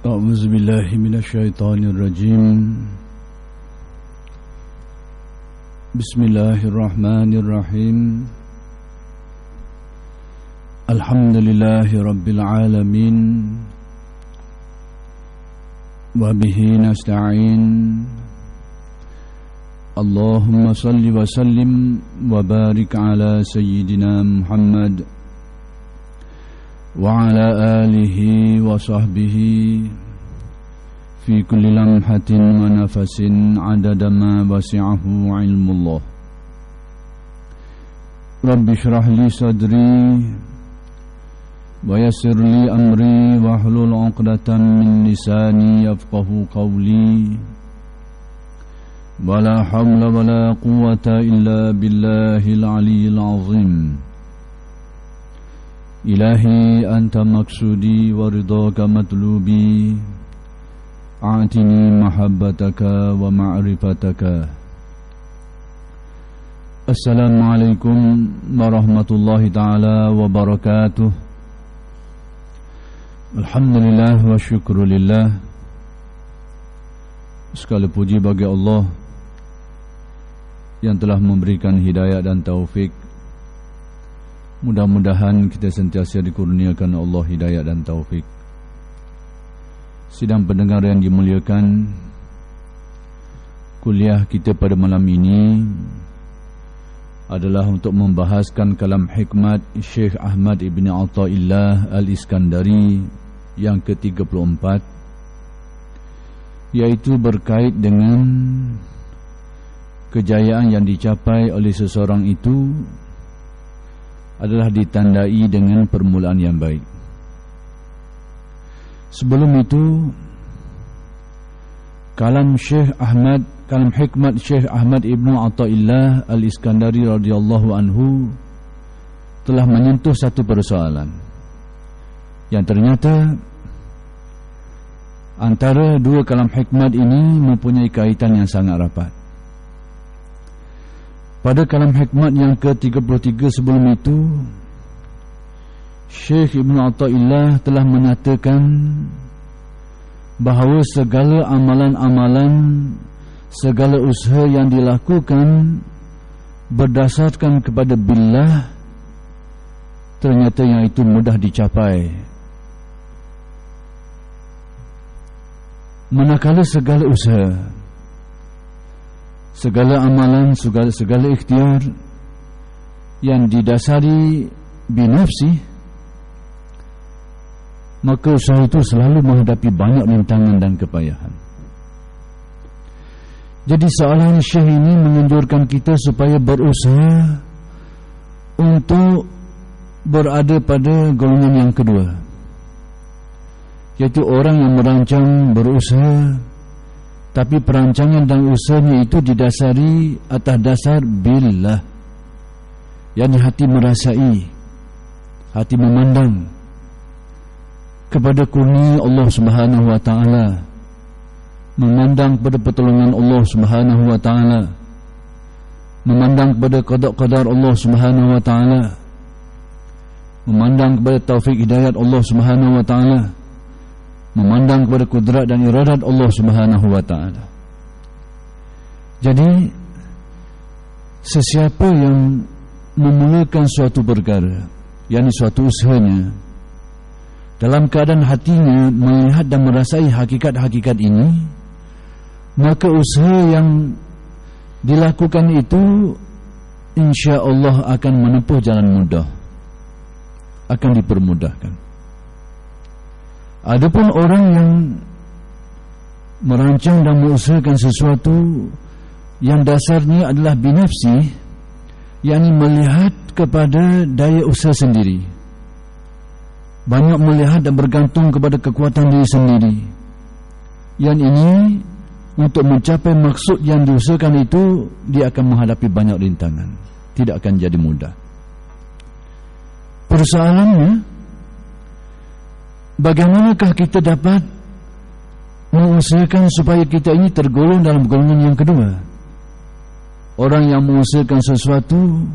أعوذ بالله من الشيطان الرجيم بسم الله الرحمن الرحيم الحمد لله رب العالمين وبه نستعين اللهم صل وسلم وبارك على سيدنا محمد وعلى آله وصحبه في كل لمحة ونفس عدد ما وسعه علم الله رب اشرح لي صدري ويسر لي أمري واحلل عقدة من لساني يفقه قولي ولا حول ولا قوة إلا بالله العلي العظيم إلهي أنت مقصودي ورضاك مطلوبي أعطني محبتك ومعرفتك السلام عليكم ورحمة الله تعالى وبركاته Alhamdulillah wa syukrulillah. Segala puji bagi Allah yang telah memberikan hidayah dan taufik. Mudah-mudahan kita sentiasa dikurniakan Allah hidayah dan taufik. Sidang pendengar yang dimuliakan, kuliah kita pada malam ini adalah untuk membahaskan kalam hikmat Syekh Ahmad Ibn Athaillah Al-Iskandari yang ke-34, yaitu berkait dengan kejayaan yang dicapai oleh seseorang itu adalah ditandai dengan permulaan yang baik. Sebelum itu, kalam hikmat Syekh Ahmad Ibn Athaillah Al-Iskandari radhiyallahu anhu telah menyentuh satu persoalan yang ternyata antara dua kalam hikmat ini mempunyai kaitan yang sangat rapat. Pada kalam hikmat yang ke-33 sebelum itu, Syekh Ibn Athaillah telah menyatakan bahawa segala amalan-amalan, segala usaha yang dilakukan berdasarkan kepada billah, ternyata yang itu mudah dicapai. Manakala segala usaha, segala amalan, segala ikhtiar yang didasari binafsi, maka usaha itu selalu menghadapi banyak rintangan dan kepayahan. Jadi seolah Syekh ini menganjurkan kita supaya berusaha untuk berada pada golongan yang kedua, yaitu orang yang merancang berusaha, tapi perancangan dan usahanya itu didasari atas dasar billah, yakni hati merasai, hati memandang kepada kurnia Allah Subhanahu wa taala, memandang kepada pertolongan Allah Subhanahu wa taala, memandang kepada qada-qadar Allah Subhanahu wa taala, memandang kepada taufik hidayat Allah Subhanahu wa taala, memandang kepada kudrat dan iradat Allah Subhanahu wa taala. Jadi sesiapa yang memulakan suatu perkara, yakni suatu usahanya, dalam keadaan hatinya melihat dan merasai hakikat-hakikat ini, maka usaha yang dilakukan itu insya-Allah akan menempuh jalan mudah, akan dipermudahkan. Adapun orang yang merancang dan mengusahakan sesuatu yang dasarnya adalah binafsi, yakni melihat kepada daya usaha sendiri, banyak melihat dan bergantung kepada kekuatan diri sendiri, yang ini untuk mencapai maksud yang diusahakan itu, dia akan menghadapi banyak rintangan, tidak akan jadi mudah. Persoalannya, bagaimanakah kita dapat mengusahakan supaya kita ini tergolong dalam golongan yang kedua? Orang yang mengusahakan sesuatu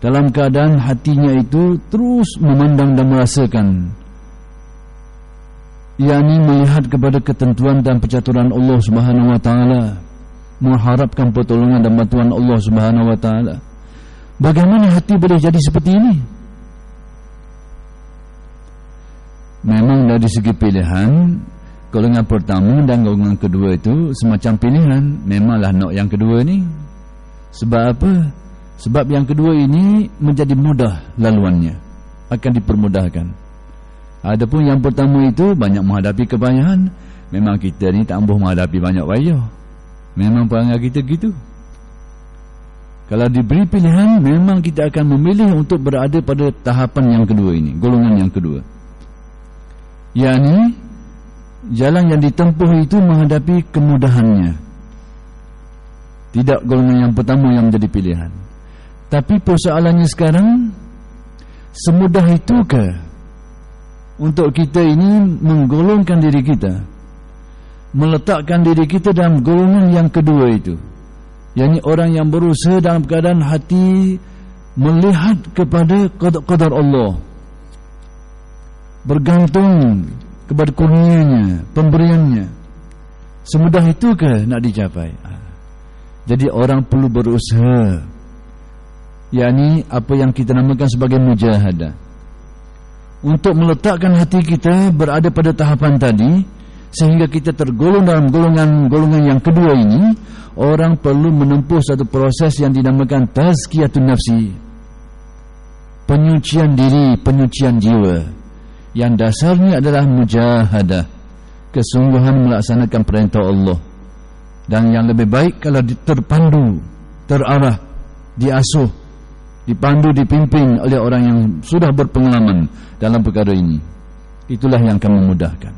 dalam keadaan hatinya itu terus memandang dan merasakan yakni melihat kepada ketentuan dan percaturan Allah Subhanahu wa taala, mengharapkan pertolongan dan bantuan Allah Subhanahu wa taala. Bagaimana hati boleh jadi seperti ini? Memang dari segi pilihan, golongan pertama dan golongan kedua itu semacam pilihan. Memanglah nak yang kedua ni. Sebab apa? Sebab yang kedua ini menjadi mudah laluannya, akan dipermudahkan. Adapun yang pertama itu banyak menghadapi kepayahan. Memang kita ni tak ambuh menghadapi banyak payah. Memang perangai kita gitu. Kalau diberi pilihan, memang kita akan memilih untuk berada pada tahapan yang kedua ini, golongan yang kedua. Yakni jalan yang ditempuh itu menghadapi kemudahannya. Tidak golongan yang pertama yang menjadi pilihan. Tapi persoalannya sekarang, semudah itukah untuk kita ini menggolongkan diri kita, meletakkan diri kita dalam golongan yang kedua itu, yakni orang yang berusaha dalam keadaan hati melihat kepada qadar Allah, bergantung kepada kurnianya, pemberiannya. Semudah itukah nak dicapai? Jadi orang perlu berusaha, yakni apa yang kita namakan sebagai mujahadah, untuk meletakkan hati kita berada pada tahapan tadi, sehingga kita tergolong dalam golongan yang kedua ini. Orang perlu menempuh satu proses yang dinamakan tazkiyatun nafsi, penyucian diri, penyucian jiwa, yang dasarnya adalah mujahadah, kesungguhan melaksanakan perintah Allah. Dan yang lebih baik kalau terpandu, terarah, diasuh, dipandu, dipimpin oleh orang yang sudah berpengalaman dalam perkara ini. Itulah yang akan memudahkan.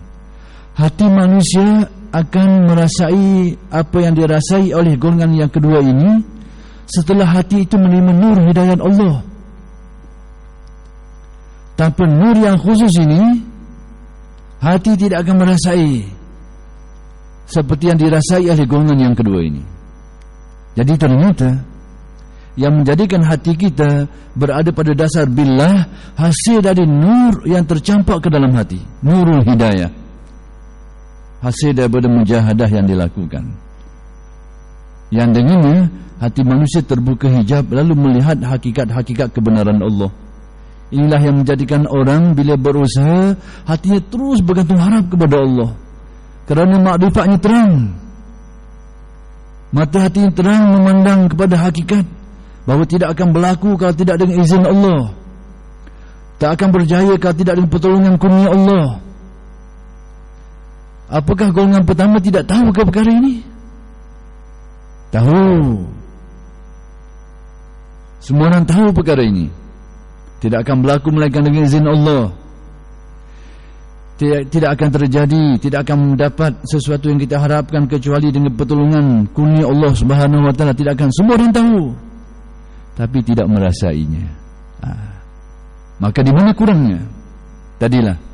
Hati manusia akan merasai apa yang dirasai oleh golongan yang kedua ini setelah hati itu menerima nur hidayat Allah. Tanpa nur yang khusus ini, hati tidak akan merasai seperti yang dirasai oleh golongan yang kedua ini. Jadi ternyata yang menjadikan hati kita berada pada dasar billah hasil dari nur yang tercampak ke dalam hati, nurul hidayah, hasil daripada mujahadah yang dilakukan, yang dengannya hati manusia terbuka hijab lalu melihat hakikat-hakikat kebenaran Allah. Inilah yang menjadikan orang bila berusaha, hatinya terus bergantung harap kepada Allah, kerana makrifatnya terang, mata hatinya terang memandang kepada hakikat bahawa tidak akan berlaku kalau tidak dengan izin Allah, tak akan berjaya kalau tidak dengan pertolongan kurnia Allah. Apakah golongan pertama tidak tahu ke perkara ini? Tahu. Semua orang tahu perkara ini. Tidak akan berlaku melainkan dengan izin Allah. Tidak akan terjadi, tidak akan mendapat sesuatu yang kita harapkan kecuali dengan pertolongan kurnia Allah Subhanahu wa taala. Tidak akan. Semua orang tahu, tapi tidak merasainya. Maka di mana kurangnya? Tadilah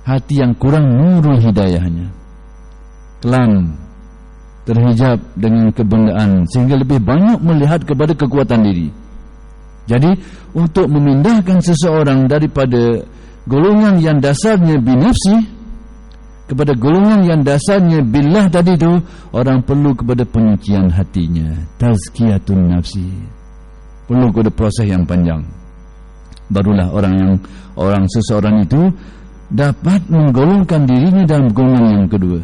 hati yang kurang nurul hidayahnya, kelam, terhijab dengan kebanggaan, sehingga lebih banyak melihat kepada kekuatan diri. Jadi untuk memindahkan seseorang daripada golongan yang dasarnya binafsi kepada golongan yang dasarnya billah tadi itu, orang perlu kepada penyucian hatinya, tazkiyatun nafsi. Perlu kepada proses yang panjang. Barulah seseorang itu dapat menggolongkan dirinya dalam golongan yang kedua.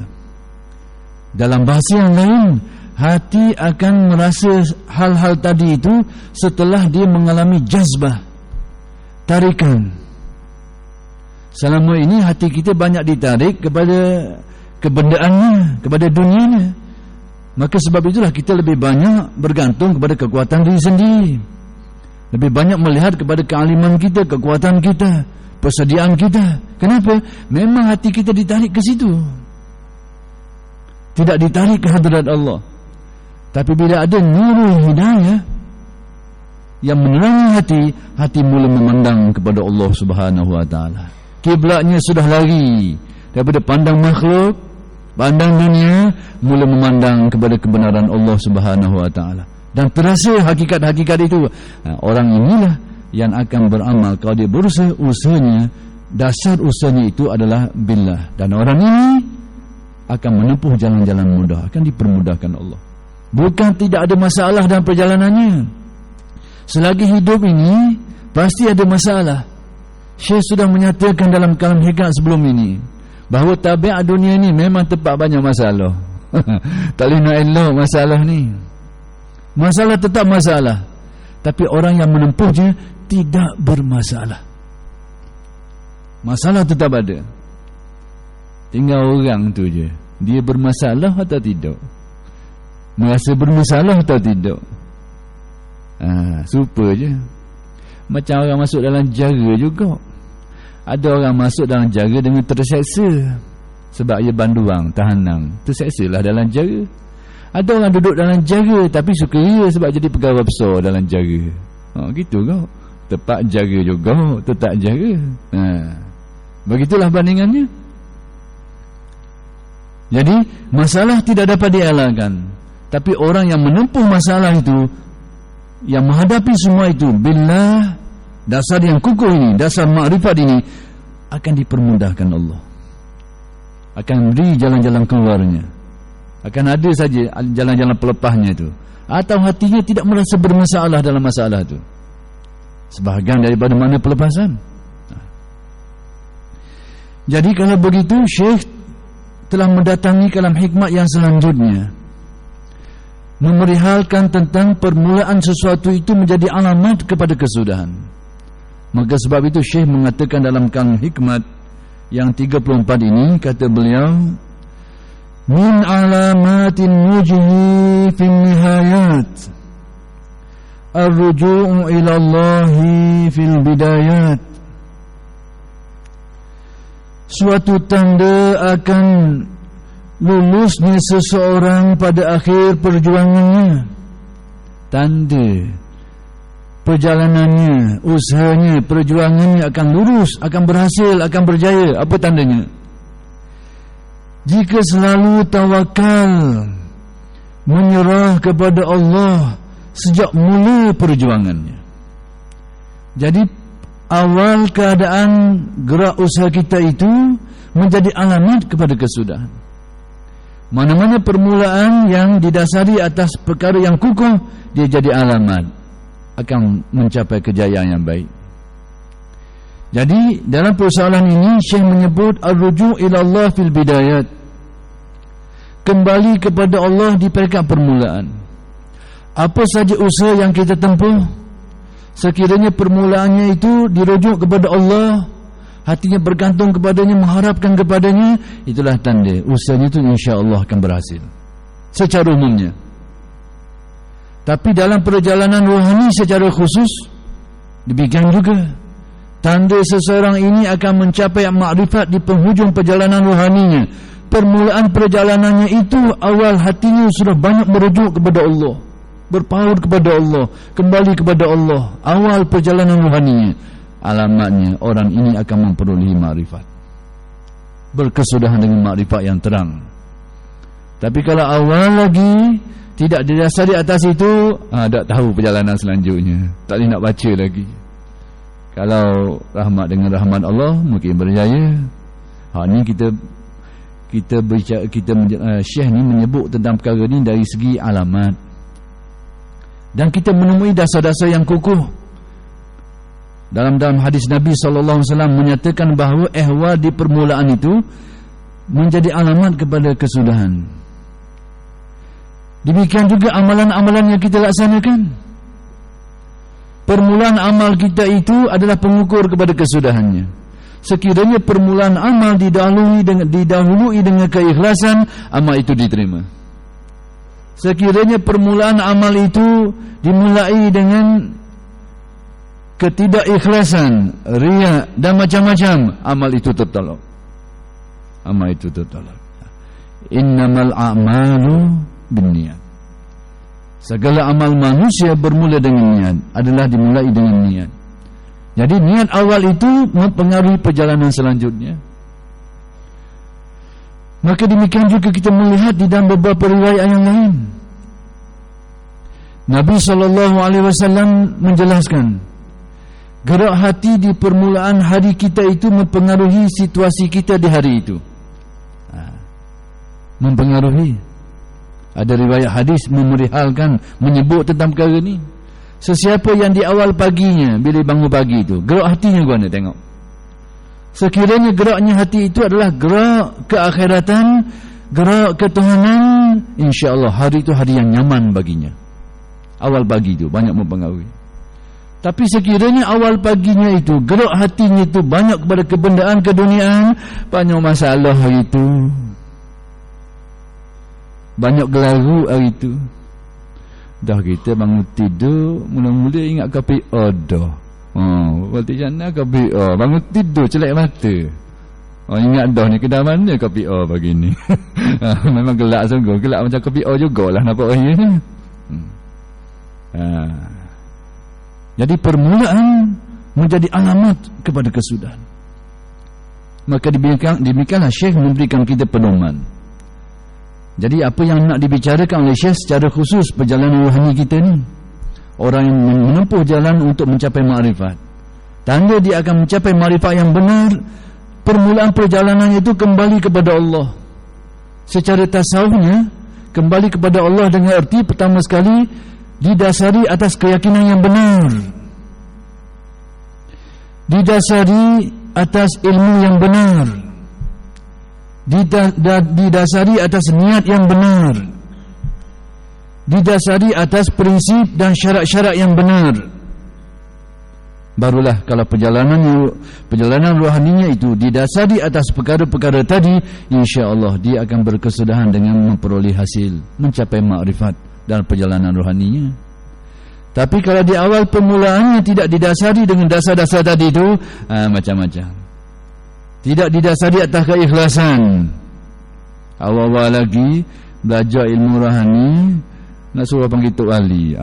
Dalam bahasa yang lain, hati akan merasa hal-hal tadi itu setelah dia mengalami jazbah, tarikan. Selama ini hati kita banyak ditarik kepada kebendaannya, kepada dunianya. Maka sebab itulah kita lebih banyak bergantung kepada kekuatan diri sendiri, lebih banyak melihat kepada kealiman kita, kekuatan kita, persediaan kita. Kenapa? Memang hati kita ditarik ke situ, tidak ditarik ke hadrat Allah. Tapi bila ada nurul hidayah yang menerangi hati, hati mula memandang kepada Allah Subhanahu wa taala. Kiblatnya sudah lari daripada pandang makhluk, pandang dunia, mula memandang kepada kebenaran Allah Subhanahu wa taala. Dan terasa hakikat-hakikat itu. Orang inilah yang akan beramal kalau dia berusaha, usahanya dasar usahanya itu adalah billah, dan orang ini akan menempuh jalan-jalan mudah, akan dipermudahkan Allah. Bukan tidak ada masalah dalam perjalanannya. Selagi hidup ini pasti ada masalah. Syekh sudah menyatakan dalam kalam hikmat sebelum ini bahawa tabiat dunia ini memang tempat banyak masalah. Tak boleh nak elok masalah ni. Masalah tetap masalah, tapi orang yang menempuhnya tidak bermasalah. Masalah tetap ada, tinggal orang tu je, dia bermasalah atau tidak, merasa bermasalah atau tidak. Super je. Macam orang masuk dalam jara juga. Ada orang masuk dalam jara dengan terseksa sebab ia banduang, tahanan, terseksalah dalam jara. Ada orang duduk dalam jara tapi sukaria sebab jadi pegawai besar dalam jara. Gitu kau. Tempat jara juga, tetap jara. Begitulah bandingannya. Jadi masalah tidak dapat dielakkan, tapi orang yang menempuh masalah itu, yang menghadapi semua itu billah, dasar yang kukuh ini, dasar makrifat ini, akan dipermudahkan Allah, akan beri jalan-jalan keluarnya, akan ada saja jalan-jalan pelepahnya itu. Atau hatinya tidak merasa bermasalah dalam masalah itu, sebahagian daripada mana pelepasan. Jadi kalau begitu, Syekh telah mendatangi kalam hikmat yang selanjutnya, memerihalkan tentang permulaan sesuatu itu menjadi alamat kepada kesudahan. Maka sebab itu Syekh mengatakan dalam kalam hikmat yang 34 ini, kata beliau, min alamatin mujhi fin nihayat ar-ruju'u ila Allahi fil bidayat. Suatu tanda akan lulusnya seseorang pada akhir perjuangannya, tanda perjalanannya, usahanya, perjuangannya akan lurus, akan berhasil, akan berjaya. Apa tandanya? Jika selalu tawakal, menyerah kepada Allah sejak mula perjuangannya. Jadi awal keadaan gerak usaha kita itu menjadi alamat kepada kesudahan. Mana-mana permulaan yang didasari atas perkara yang kukuh, dia jadi alamat akan mencapai kejayaan yang baik. Jadi dalam persoalan ini Syekh menyebut ar-ruju' ila Allah fil bidayat, kembali kepada Allah di peringkat permulaan. Apa saja usaha yang kita tempuh, sekiranya permulaannya itu dirujuk kepada Allah, hatinya bergantung kepadanya, mengharapkan kepadanya, itulah tanda usahanya itu insya-Allah akan berhasil secara umumnya. Tapi dalam perjalanan rohani secara khusus demikian juga, tanda seseorang ini akan mencapai makrifat di penghujung perjalanan rohaninya. Permulaan perjalanannya itu awal hatinya sudah banyak merujuk kepada Allah, berpaut kepada Allah, kembali kepada Allah. Awal perjalanan rohaninya, alamatnya orang ini akan memperolehi makrifat, berkesudahan dengan makrifat yang terang. Tapi kalau awal lagi tidak didasari atas itu, tak tahu perjalanan selanjutnya, tak boleh nak baca lagi. Kalau rahmat dengan rahmat Allah mungkin berjaya. Ni kita bercakap, Syekh ni menyebut tentang perkara ni dari segi alamat, dan kita menemui dasar-dasar yang kukuh. Dalam hadis Nabi SAW menyatakan bahawa ehwal di permulaan itu menjadi alamat kepada kesudahan. Demikian juga amalan-amalan yang kita laksanakan. Permulaan amal kita itu adalah pengukur kepada kesudahannya. Sekiranya permulaan amal didahului dengan keikhlasan, amal itu diterima. Sekiranya permulaan amal itu dimulai dengan ketidakikhlasan, riya dan macam-macam, amal itu tertolak. Amal itu tertolak. Innamal a'malu binniyat. Segala amal manusia bermula dengan niat, adalah dimulai dengan niat. Jadi niat awal itu mempengaruhi perjalanan selanjutnya. Maka demikian juga kita melihat di dalam beberapa riwayat yang lain. Nabi SAW menjelaskan, Gerak hati di permulaan hari kita itu mempengaruhi situasi kita di hari itu. Mempengaruhi. Ada riwayat hadis memerihalkan, menyebut tentang perkara ni. Sesiapa yang di awal paginya, bila bangun pagi itu, gerak hatinya gimana tengok. Sekiranya geraknya hati itu adalah gerak keakhiratan, gerak ketuhanan, insya-Allah hari itu hari yang nyaman baginya. Awal pagi itu banyak mempengaruhi. Tapi sekiranya awal paginya itu gerak hatinya itu banyak kepada kebendaan keduniaan, banyak masalah hari itu. Banyak gelaru hari itu. Dah kita bangun tidur, mula-mula ingat KPA dah. Waktu jana KPA, bangun tidur celak mata. Ingat dah ni kedai mana KPA pagi ni. Memang gelak sungguh, gelak macam KPA jugalah nampak orang ni. Jadi permulaan menjadi alamat kepada kesudahan. Maka demikianlah Syekh memberikan kita pedoman. Jadi apa yang nak dibicarakan oleh Syekh secara khusus perjalanan rohani kita ni, orang yang menempuh jalan untuk mencapai makrifat, tanda dia akan mencapai makrifat yang benar, permulaan perjalanannya itu kembali kepada Allah. Secara tasawufnya kembali kepada Allah dengan erti pertama sekali didasari atas keyakinan yang benar, didasari atas ilmu yang benar, didasari atas niat yang benar, didasari atas prinsip dan syarat-syarat yang benar. Barulah kalau perjalanan rohaninya itu didasari atas perkara-perkara tadi, insya-Allah dia akan berkesudahan dengan memperoleh hasil, mencapai makrifat dalam perjalanan rohaninya. Tapi kalau di awal permulaannya tidak didasari dengan dasar-dasar tadi itu, macam-macam. Tidak didasari atas keikhlasan. Awal-awal lagi belajar ilmu rohani, nak suruh panggil Tok Wali.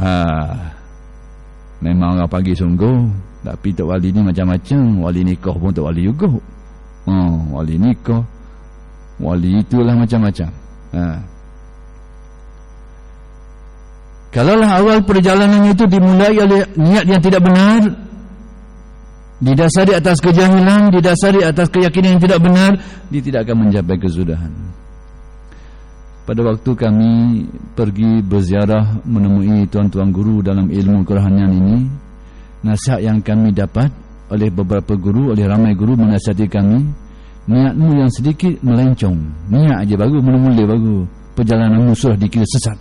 Memang orang panggil sungguh. Tapi Tok Wali ni macam-macam. Wali nikah pun Tok Wali juga. Wali nikah, wali itulah macam-macam. Kalaulah awal perjalanan itu dimulai oleh niat yang tidak benar, didasari atas kejahilan, didasari atas keyakinan yang tidak benar, dia tidak akan mencapai kesudahan. Pada waktu kami pergi berziarah menemui tuan-tuan guru dalam ilmu kerohanian ini, nasihat yang kami dapat oleh beberapa guru, oleh ramai guru menasihati kami, niatmu yang sedikit melencong, niat aja baru, mula-mula baru, perjalananmu sudah dikira sesat.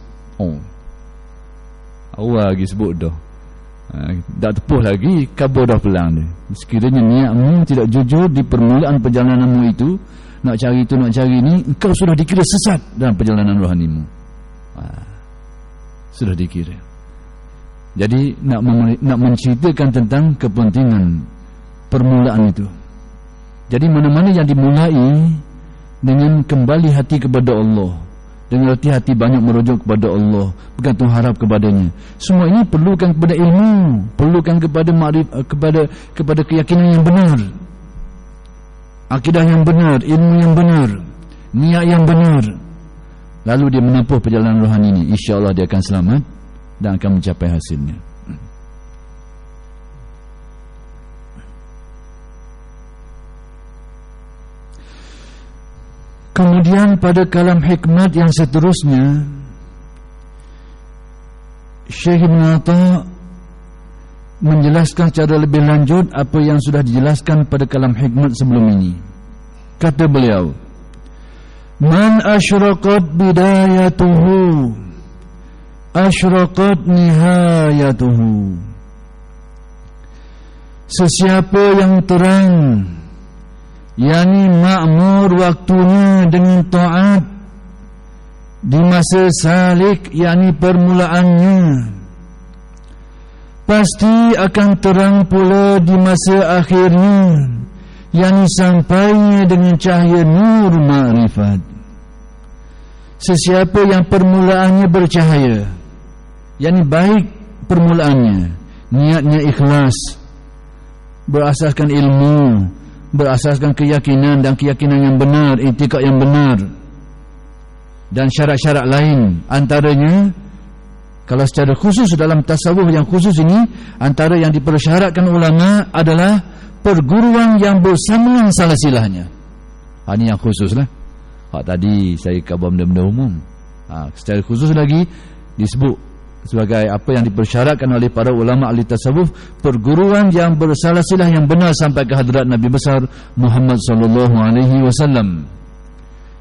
Awal lagi sebut dah, dah tepuh lagi, kabur dah pelang dia. Sekiranya niatmu tidak jujur di permulaan perjalananmu itu, nak cari itu, nak cari ini, engkau sudah dikira sesat dalam perjalanan rohanimu. Sudah dikira. Jadi nak menceritakan tentang kepentingan permulaan itu. Jadi mana-mana yang dimulai dengan kembali hati kepada Allah, dengan hati-hati banyak merujuk kepada Allah, bergantung harap kepadanya, semua ini perlukan kepada ilmu, perlukan kepada kepada keyakinan yang benar, akidah yang benar, ilmu yang benar, niat yang benar. Lalu dia menempuh perjalanan rohani ini, insya-Allah dia akan selamat dan akan mencapai hasilnya. Kemudian pada kalam hikmat yang seterusnya, Syekh Ibn Atta menjelaskan secara lebih lanjut apa yang sudah dijelaskan pada kalam hikmat sebelum ini. Kata beliau, man asyraqat bidayatuhu asyraqat nihayatuhu. Sesiapa yang terang, yakni makmur waktunya dengan taat di masa salik, yakni permulaannya, pasti akan terang pula di masa akhirnya, yakni sampainya dengan cahaya nur ma'rifat. Sesiapa yang permulaannya bercahaya, yakni baik permulaannya, niatnya ikhlas, berasaskan ilmu, berasaskan keyakinan dan keyakinan yang benar, i'tikad yang benar, dan syarat-syarat lain, antaranya Kalau secara khusus dalam tasawuf yang khusus ini, antara yang dipersyaratkan ulama adalah perguruan yang bersambungan silsilahnya. Ini yang khusus lah. Tadi saya khabar benda-benda umum. Secara khusus lagi disebut sebagai apa yang dipersyaratkan oleh para ulama ahli tasawuf, perguruan yang bersilsilah yang benar sampai ke hadrat Nabi besar Muhammad sallallahu alaihi wasallam.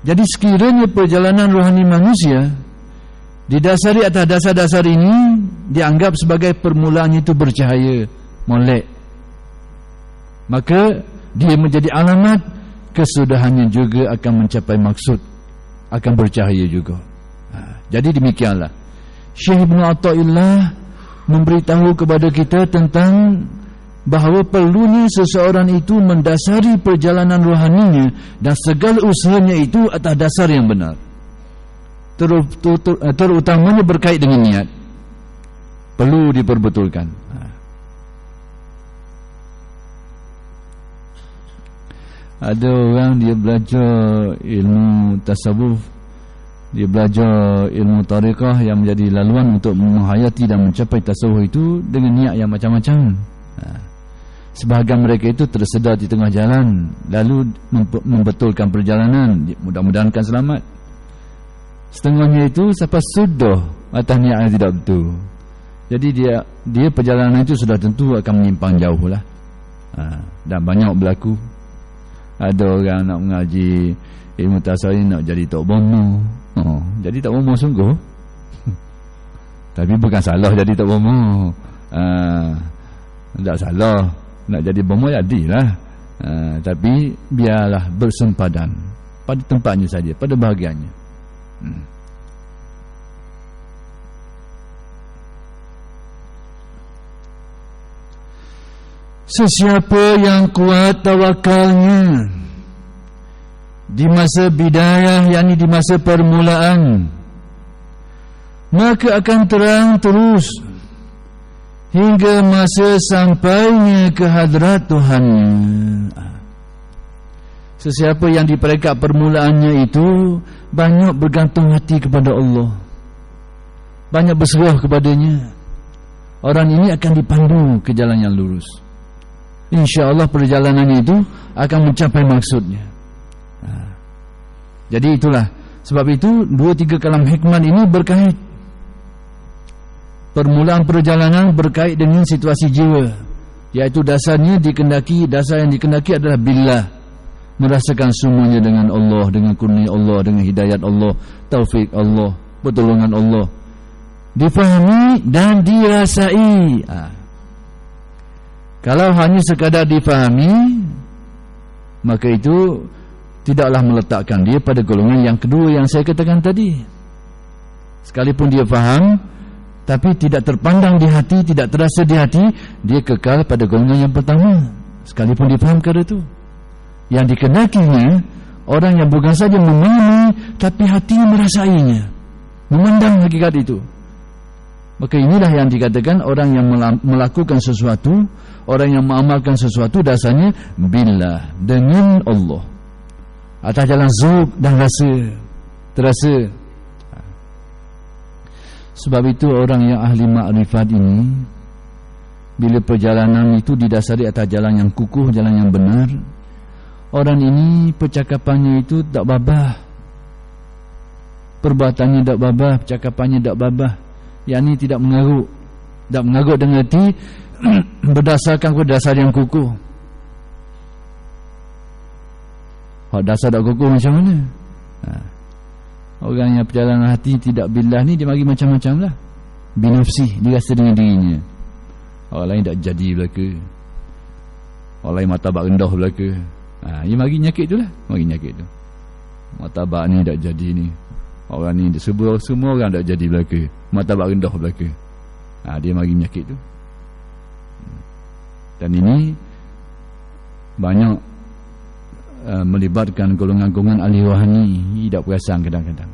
Jadi sekiranya perjalanan rohani manusia didasari atas dasar-dasar ini, dianggap sebagai permulaannya itu bercahaya, molek, maka dia menjadi alamat kesudahannya juga akan mencapai maksud, akan bercahaya juga. Jadi demikianlah Syekh Ibn Atha'illah memberitahu kepada kita tentang bahawa perlunya seseorang itu mendasari perjalanan rohaninya dan segala usahanya itu atas dasar yang benar, terutamanya berkait dengan niat. Perlu diperbetulkan. Ada orang dia belajar ilmu tasawuf, dia belajar ilmu tariqah yang menjadi laluan untuk menghayati dan mencapai tasawuf itu dengan niat yang macam-macam. Sebahagian mereka itu tersedar di tengah jalan, lalu membetulkan perjalanan, mudah-mudahan akan selamat. Setengahnya itu sampai sudah atas niat yang tidak betul. Jadi dia perjalanan itu sudah tentu akan menyimpang jauh lah. Dan banyak berlaku. Ada orang nak mengaji ilmu tasawuf nak jadi tok bomo. Jadi tok bomo sungguh. Tapi bukan salah jadi tok bomo. Tak salah nak jadi bomo, jadilah. Tapi biarlah bersempadan pada tempatnya saja, pada bahagiannya. Sesiapa yang kuat tawakalnya di masa bidayah, yakni di masa permulaan, maka akan terang terus hingga masa sampainya ke hadrat Tuhannya. Sesiapa yang di peringkat permulaannya itu banyak bergantung hati kepada Allah, banyak berserah kepadanya, orang ini akan dipandu ke jalan yang lurus. InsyaAllah perjalanannya itu akan mencapai maksudnya. Jadi itulah sebab itu 2-3 kalam hikmat ini berkait. Permulaan perjalanan berkait dengan situasi jiwa, iaitu dasar yang dikendaki adalah billah, merasakan semuanya dengan Allah, dengan kurnia Allah, dengan hidayat Allah, taufik Allah, pertolongan Allah, difahami dan dirasai. Kalau hanya sekadar difahami, maka itu tidaklah meletakkan dia pada golongan yang kedua yang saya katakan tadi. Sekalipun dia faham, tapi tidak terpandang di hati, tidak terasa di hati, dia kekal pada golongan yang pertama. Sekalipun dia faham perkara itu, yang dikenakinya orang yang bukan saja memahami, tapi hatinya merasainya, memandang hakikat itu. Maka inilah yang dikatakan orang yang melakukan sesuatu, orang yang mengamalkan sesuatu dasarnya billah, dengan Allah, atas jalan zauq dan rasa, terasa. Sebab itu orang yang ahli makrifat ini, bila perjalanan itu didasari atas jalan yang kukuh, jalan yang benar, orang ini percakapannya itu tak babah, perbuatannya tak babah, percakapannya tak babah, yakni tidak mengarut. Tak mengarut dengan hati berdasarkan kepada dasar yang kukuh. Dasar tak kukuh macam mana? Orang yang perjalanan hati tidak billah ni, dia bagi macam-macam lah. Binafsih, dia rasa dengan dirinya. Orang lain tak jadi belaka, orang lain martabat rendah belaka. Dia bagi nyakit tu lah, bagi nyakit tu. Martabat ni tak jadi ni, orang ni semua orang tak jadi belaka, martabat rendah belaka. Dia bagi nyakit tu. Dan ini banyak melibatkan golongan-golongan ahli rohani, tidak perasan kadang-kadang.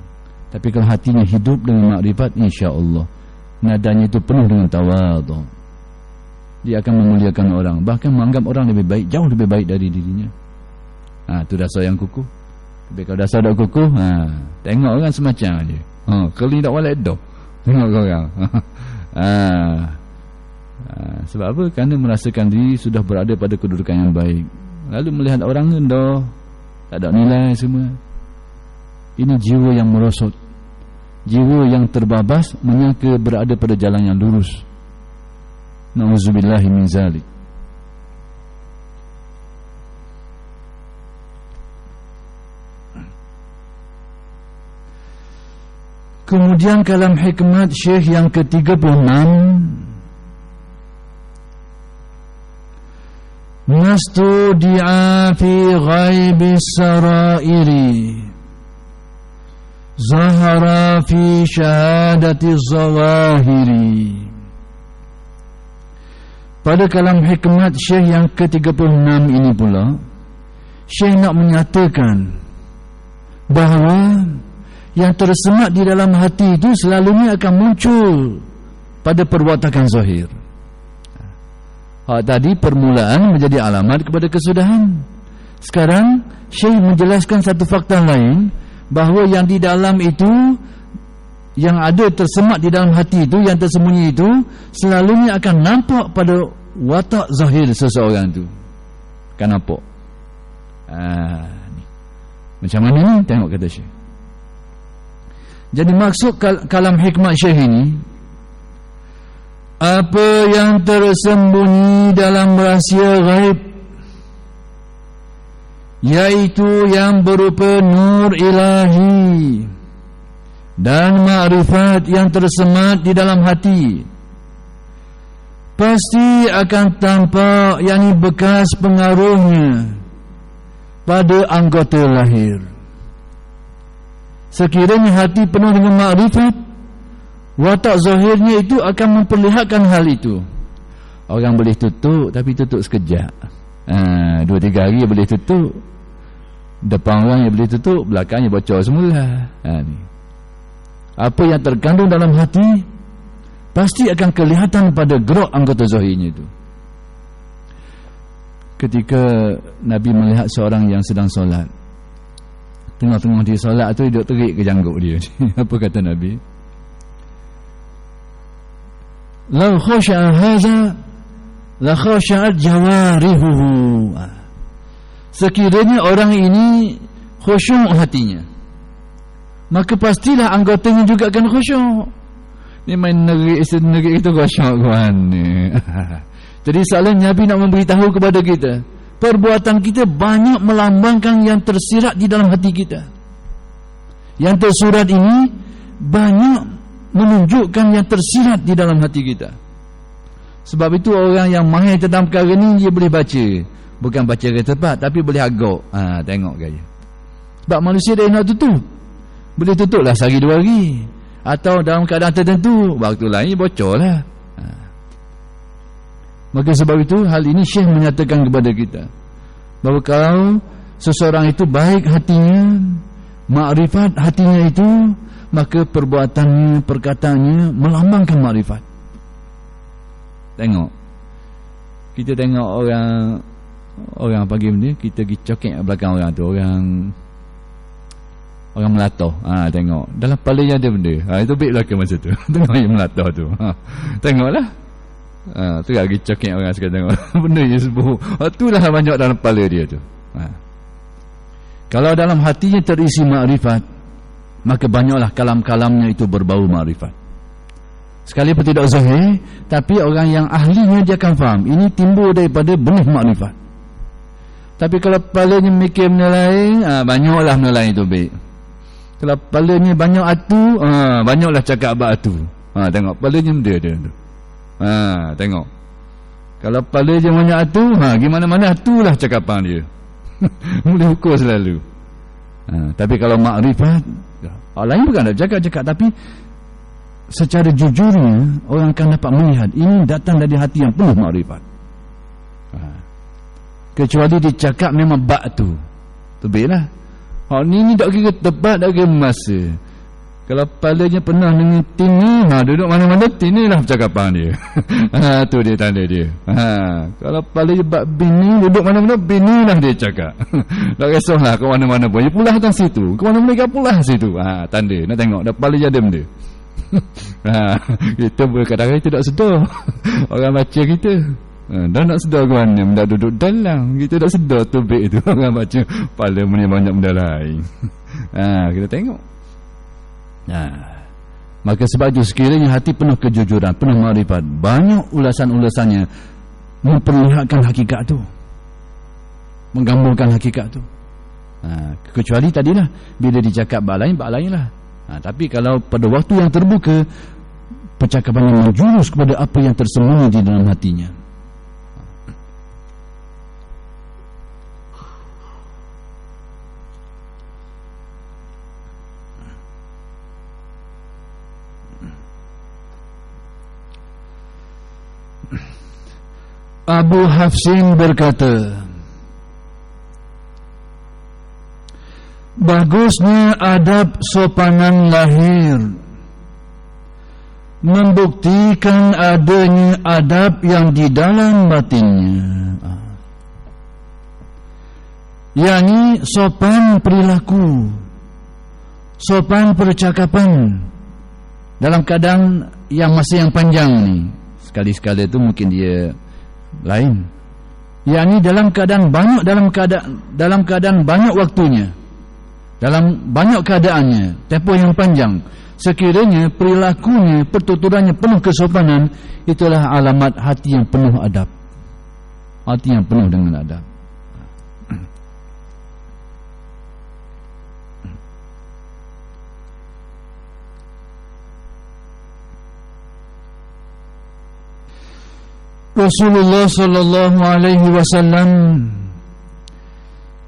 Tapi kalau hatinya hidup dengan makrifat, insya-Allah nadanya itu penuh dengan tawadhu. Dia akan memuliakan orang, bahkan menganggap orang lebih baik, jauh lebih baik dari dirinya. Itu dasar yang kukuh. Tapi kalau dasar tak kukuh, tengok orang semacam aja. Kali tak walek dah. Tengok korang. Sebab apa? Kerana merasakan diri sudah berada pada kedudukan yang baik, lalu melihat orang rendah, tak ada nilai semua. Ini jiwa yang merosot, jiwa yang terbabas, menyangka berada pada jalan yang lurus. Na'udzubillahi min zalik. Kemudian kalam hikmat Syekh yang ke-36, Nastudi'a fi ghaibis sarairi Zahara fi syahadati zawahiri. Pada kalam hikmat Syekh yang ke-36 ini pula, Syekh nak menyatakan bahawa yang tersemat di dalam hati itu selalunya akan muncul pada perwatakan zahir. Tadi permulaan menjadi alamat kepada kesudahan. Sekarang Syekh menjelaskan satu fakta lain, bahawa yang di dalam itu, yang ada tersemat di dalam hati itu, yang tersembunyi itu, selalunya akan nampak pada watak zahir seseorang itu. Akan nampak. Macam mana ni? Tengok kata Syekh. Jadi maksud kalam hikmat Syekh ini, apa yang tersembunyi dalam rahsia ghaib, yaitu yang berupa nur ilahi dan ma'rifat yang tersemat di dalam hati, pasti akan tampak, yakni bekas pengaruhnya pada anggota lahir. Sekiranya hati penuh dengan ma'rifat, watak zahirnya itu akan memperlihatkan hal itu. Orang boleh tutup, tapi tutup sekejap. 2-3 hari boleh tutup. Depan orang yang boleh tutup, belakangnya bocor semula. Ni. Apa yang terkandung dalam hati pasti akan kelihatan pada gerak anggota zahirnya itu. Ketika Nabi melihat seorang yang sedang solat, tengah-tengah dia solat tu, dia duduk terik ke janggut dia. Apa kata Nabi? Lau khasha'a haza la khasha'at jawarihuhu. Sekiranya orang ini khusyuk hatinya, maka pastilah anggotanya juga akan khusyuk. Ni main negeri itu khusyuk kawan. Jadi soalan Nabi nak memberitahu kepada kita, perbuatan kita banyak melambangkan yang tersirat di dalam hati kita. Yang tersurat ini banyak menunjukkan yang tersirat di dalam hati kita. Sebab itu orang yang mahir tentang perkara ni, dia boleh baca. Bukan baca ke tepat, tapi boleh agak. Tengok gaya. Sebab manusia dia nak tutup, boleh tutuplah sehari 2 hari. Atau dalam keadaan tertentu, waktu lain bocor lah. Maka sebab itu hal ini Syekh menyatakan kepada kita bahawa kalau seseorang itu baik hatinya, makrifat hatinya itu, maka perbuatannya, perkataannya melambangkan makrifat. Tengok, kita tengok orang pagi benda, kita pergi cokek belakang orang tu, orang melatah. Tengok dalam kepalanya ada benda. Itu baik belakang masa tu. Tengok yang melatah tu. Tengoklah. Tu lagi cokek orang sekarang tengok. Benda je sebut. Itulah banyak dalam kepala dia tu. Kalau dalam hatinya terisi makrifat, maka banyaklah kalam-kalamnya itu berbau makrifat. Sekalipun tidak zahir, tapi orang yang ahlinya dia akan faham ini timbul daripada benih makrifat. Tapi kalau kepalanya mikir benda lain, banyaklah benda lain tu baik. Kalau kepalanya banyak atu, banyaklah cakap abad atu. Tengok kepalanya benda dia tu. Tengok. Kalau kepala je banyak atu, gimana-mana atulah cakapan dia. Boleh ukur selalu. Tapi kalau makrifat, orang lain bukan nak cakap-cakap, tapi secara jujurnya orang akan dapat melihat ini datang dari hati yang penuh makrifat. Kecuali dia cakap memang bak tu baiklah. Ni tak kira tepat, tak kira masa. Kalau kepalanya pernah dengan tini, duduk mana-mana tini lah percakapan dia. Tu dia tanda dia. Kalau kepalanya bak bini, duduk mana-mana bini lah dia cakap. Tak kisahlah ke mana-mana pun, dia pulah atas situ, ke mana-mana dia pulah situ. Tanda nak tengok dah kepala jadi benda. Kita kadang-kadang kita tak sedar. Orang baca kita dah nak sedar ke mana, dah duduk dalam, kita tak sedar tubik tu. Orang baca parlimen banyak benda lain. Kita tengok. Maka sebab itu sekiranya hati penuh kejujuran, penuh makrifat, banyak ulasan-ulasannya memperlihatkan hakikat tu, menggambarkan hakikat tu. Kecuali tadilah bila dicakap bab lain lah. Tapi kalau pada waktu yang terbuka, percakapan yang menjurus kepada apa yang tersembunyi di dalam hatinya. Abu Hafsin berkata, bagusnya adab sopanan lahir membuktikan adanya adab yang di dalam batinnya, yakni sopan perilaku, sopan percakapan dalam keadaan yang masa yang panjang ni. Sekali-sekala tu mungkin dia lain, yakni dalam keadaan banyak, dalam keadaan banyak waktunya, dalam banyak keadaannya, tempoh yang panjang. Sekiranya perilakunya, pertuturannya penuh kesopanan, itulah alamat hati yang penuh adab, hati yang penuh dengan adab. Rasulullah sallallahu alaihi wasallam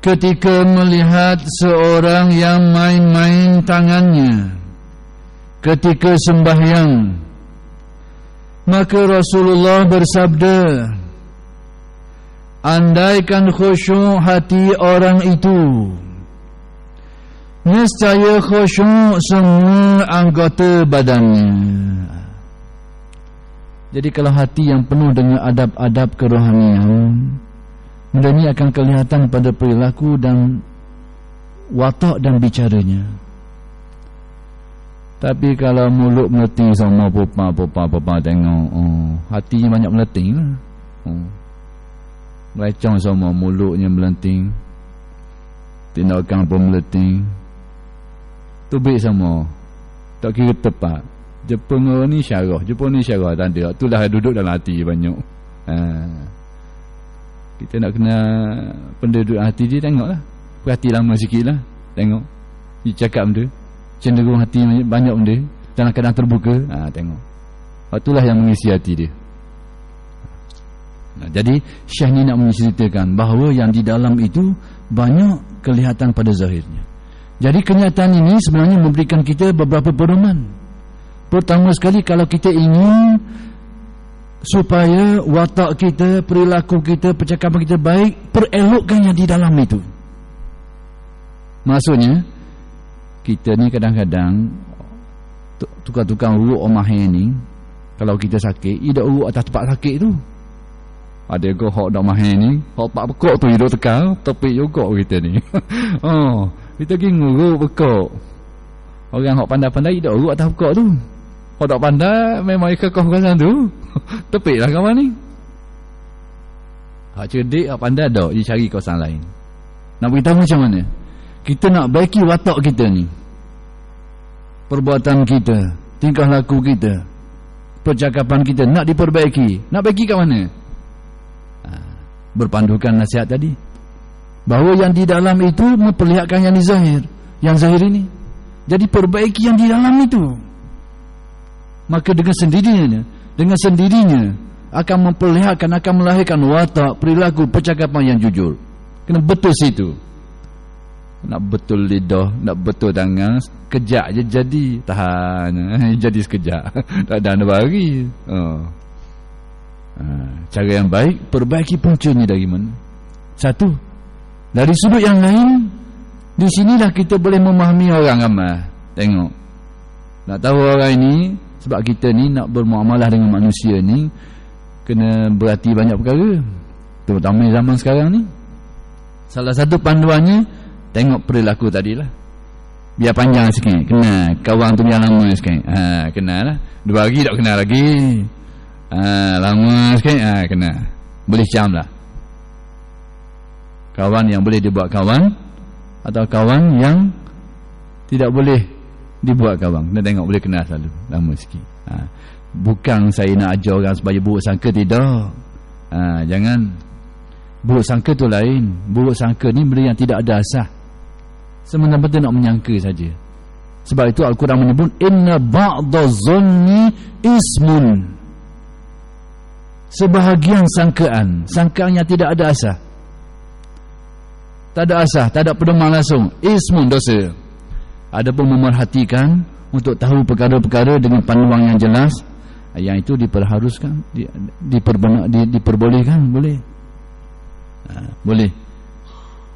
ketika melihat seorang yang main-main tangannya ketika sembahyang, maka Rasulullah bersabda, andaikan khusyuk hati orang itu, nescaya khusyuk semua anggota badannya. Jadi kalau hati yang penuh dengan adab-adab kerohanian, benda ini akan kelihatan pada perilaku dan watak dan bicaranya. Tapi kalau mulut meleting sama popa tengok, hatinya banyak meleting lah. Melecong sama, mulutnya melenting, tindakan pun meleting, tubik sama, tak kira tepat. Jepun ni syarah, tak ada. Itulah duduk dalam hati banyak. Kita nak kena penduduk hati dia, tengoklah. Perhati lama sikit lah, tengok dia cakap benda, cenderung hati banyak benda, dalam keadaan terbuka. Tengok, itulah yang mengisi hati dia. Jadi Syekh ni nak menceritakan bahawa yang di dalam itu banyak kelihatan pada zahirnya. Jadi kenyataan ini sebenarnya memberikan kita beberapa pedoman. Pertama sekali, kalau kita ingin supaya watak kita, perilaku kita, percakapan kita baik, perelokkan yang di dalam itu. Maksudnya, kita ni kadang-kadang tukar-tukar urut omah ni. Kalau kita sakit, dia urut atas tempat sakit tu. Ada ke hak dak mahir ni, hak pak bekok tu hidup tekal, topik juga kita ni. Kita pergi ngurut bekok. Orang hak pandai-pandai dak urut atas bekok tu. Hak dak pandai memang ikakah kawasan tu. Topiklah kawan ni. Hak cerdik, hak pandai dak, dia cari kawasan lain. Nak beritahu macam mana? Kita nak baiki watak kita ni, perbuatan kita, tingkah laku kita, percakapan kita nak diperbaiki. Nak baiki kat mana? Berpandukan nasihat tadi, bahawa yang di dalam itu memperlihatkan yang di zahir, yang zahir ini. Jadi perbaiki yang di dalam itu. Maka dengan sendirinya akan memperlihatkan, akan melahirkan watak, perilaku, percakapan yang jujur. Kena betul situ. Nak betul lidah, nak betul tangan, sekejap je jadi. Tahan, jadi sekejap. Tak ada nak bagi. Cara yang baik, perbaiki puncanya dari mana? Satu, dari sudut yang lain, di sinilah kita boleh memahami orang ramai. Tengok, nak tahu orang ini, sebab kita ni nak bermuamalah dengan manusia ni kena berhati banyak perkara, terutama zaman sekarang ni. Salah satu panduannya, tengok perilaku tadilah. biar panjang sikit, kenal. Kawan tu biar lama sikit, kenal lah. 2 hari tak kenal lagi, lama sikit, kenal. Boleh jam lah. Kawan yang boleh dibuat kawan, atau kawan yang tidak boleh dibuat kawan. Kena tengok, boleh kenal selalu, lama sikit. Bukan saya nak ajar orang supaya buruk sangka, tidak. Jangan. Buruk sangka tu lain. Buruk sangka ni benda yang tidak ada asas, semata-mata nak menyangka saja. Sebab itu Al-Quran menyebut inna ba'daz-zanni ismun. Sebahagian sangkaan yang tidak ada asas, tak ada asas, tak ada pedoman langsung, ismun, dosa. Adapun memerhatikan untuk tahu perkara-perkara dengan panduan yang jelas, yang itu diperharuskan, diperbolehkan, boleh. Boleh.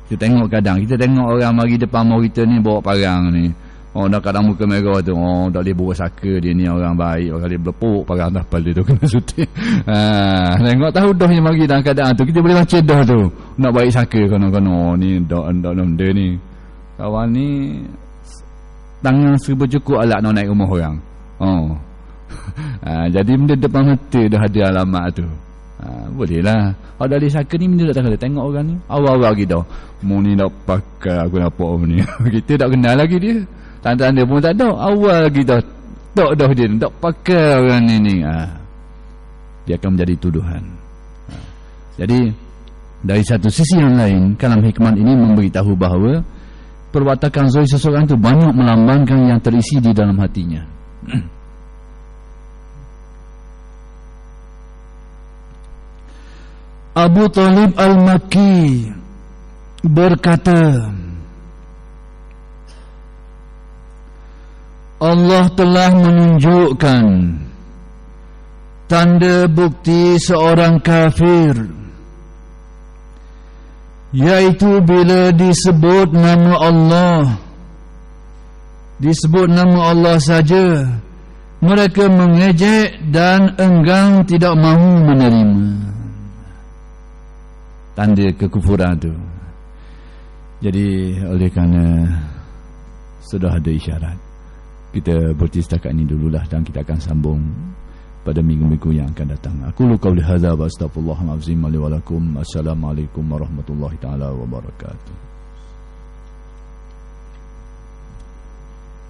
Kita tengok kadang, kita tengok orang mari depan rumah kita ni bawa parang ni, dah kadang muka merah tu, tak boleh buruk saka dia ni orang baik, orang boleh berlepuk parang dah kepala tu kena sutik. Tengok tahu dah yang mari dalam keadaan tu, kita boleh baca dah tu, nak baik saka kono-kono ni, dak benda ni. Kawan ni tangan serba cukup alat nak naik rumah orang. Jadi benda depan mata dah ada alamat tu. Boleh lah. Kalau dari saka ni benda tak tahu. Tengok orang ni awal-awal lagi dah, mu ni nak pakai aku nampak ni. Kita tak kenal lagi dia, tanda-tanda pun tak ada, awal lagi dah tak dah dia tak pakai orang ni. Dia akan menjadi tuduhan. Jadi dari satu sisi yang lain, kalam hikmat ini memberitahu bahawa perwatakan zahir seseorang itu banyak melambangkan yang terisi di dalam hatinya. Abu Talib Al-Makki berkata, Allah telah menunjukkan tanda bukti seorang kafir, yaitu bila disebut nama Allah saja, mereka mengejek dan enggan tidak mahu menerima. Tanda kekufuran tu. Jadi oleh kerana sudah ada isyarat, kita berhenti setakat ini dululah, dan kita akan sambung pada minggu-minggu yang akan datang. Aku qauli hadza wa astaghfirullahal azim li wa lakum. Assalamualaikum warahmatullahi taala wabarakatuh.